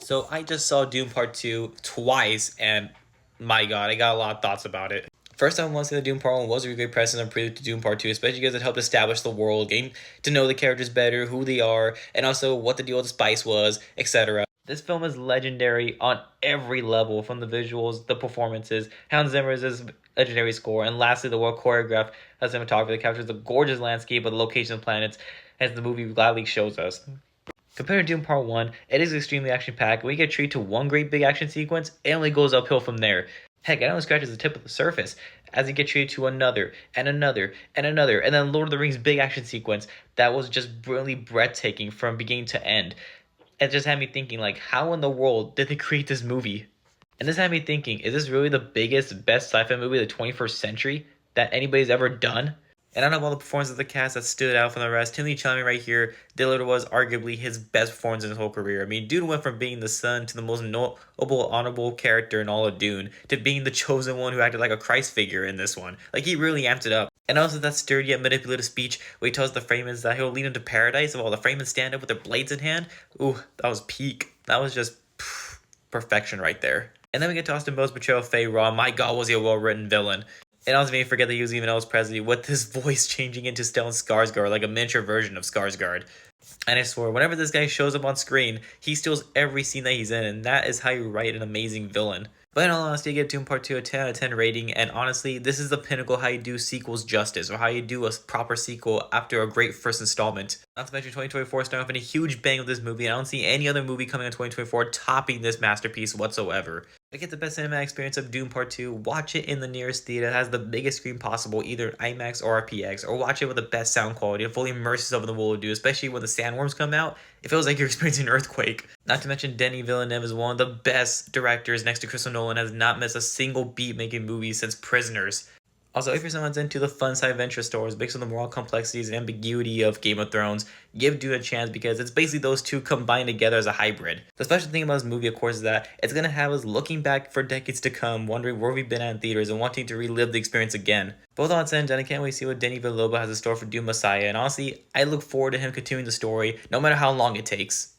So I just saw Dune Part 2 twice, and my god, I got a lot of thoughts about it. First time once in the Dune Part 1 was a really great precedent and prelude to Dune Part 2, especially because it helped establish the world, getting to know the characters better, who they are, and also what the deal with the spice was, etc. This film is legendary on every level, from the visuals, the performances, Hans Zimmer's legendary score, and lastly the well choreographed cinematography that captures the gorgeous landscape of the location of planets, as the movie gladly shows us. Compared to Doom Part 1, it is extremely action packed. When you get treated to one great big action sequence, it only goes uphill from there. Heck, it only scratches the tip of the surface as you get treated to another, and another, and another, and then Lord of the Rings big action sequence that was just brilliantly breathtaking from beginning to end. It just had me thinking, like, how in the world did they create this movie? And this had me thinking, is this really the biggest, best sci-fi movie of the 21st century that anybody's ever done? And out of all the performances of the cast that stood out from the rest, Timothy Chalamet right here delivered was arguably his best performance in his whole career. I mean, Dune went from being the son to the most noble, honorable character in all of Dune to being the chosen one who acted like a Christ figure in this one. Like, he really amped it up. And also that sturdy yet manipulative speech where he tells the Freymans that he'll lead them to paradise while the Freymans stand up with their blades in hand. Ooh, that was peak. That was just perfection right there. And then we get to Austin Bowes' portrayal of Fey Raw. My god, was he a well-written villain. It also made me forget that he was even Elvis Presley, with his voice changing into Stellan Skarsgård, like a miniature version of Skarsgård. And I swear, whenever this guy shows up on screen, he steals every scene that he's in, and that is how you write an amazing villain. But in all honesty, I give Dune Part 2 a 10 out of 10 rating, and honestly, this is the pinnacle how you do sequels justice, or how you do a proper sequel after a great first installment. Not to mention 2024 starting off in a huge bang with this movie, and I don't see any other movie coming in 2024 topping this masterpiece whatsoever. To get the best cinematic experience of Dune Part 2, watch it in the nearest theater that has the biggest screen possible, either IMAX or RPX, or watch it with the best sound quality and fully immerse yourself in the world of Dune, especially when the sandworms come out. It feels like you're experiencing an earthquake. Not to mention Denis Villeneuve is one of the best directors next to Christopher Nolan, has not missed a single beat making movies since Prisoners. Also, if you're someone's into the fun side adventure stories based on the moral complexities and ambiguity of Game of Thrones, give Dune a chance because it's basically those two combined together as a hybrid. The special thing about this movie, of course, is that it's going to have us looking back for decades to come, wondering where we've been at in theaters and wanting to relive the experience again. Both on said and done, I can't wait to see what Denis Villeneuve has in store for Dune Messiah, and honestly, I look forward to him continuing the story, no matter how long it takes.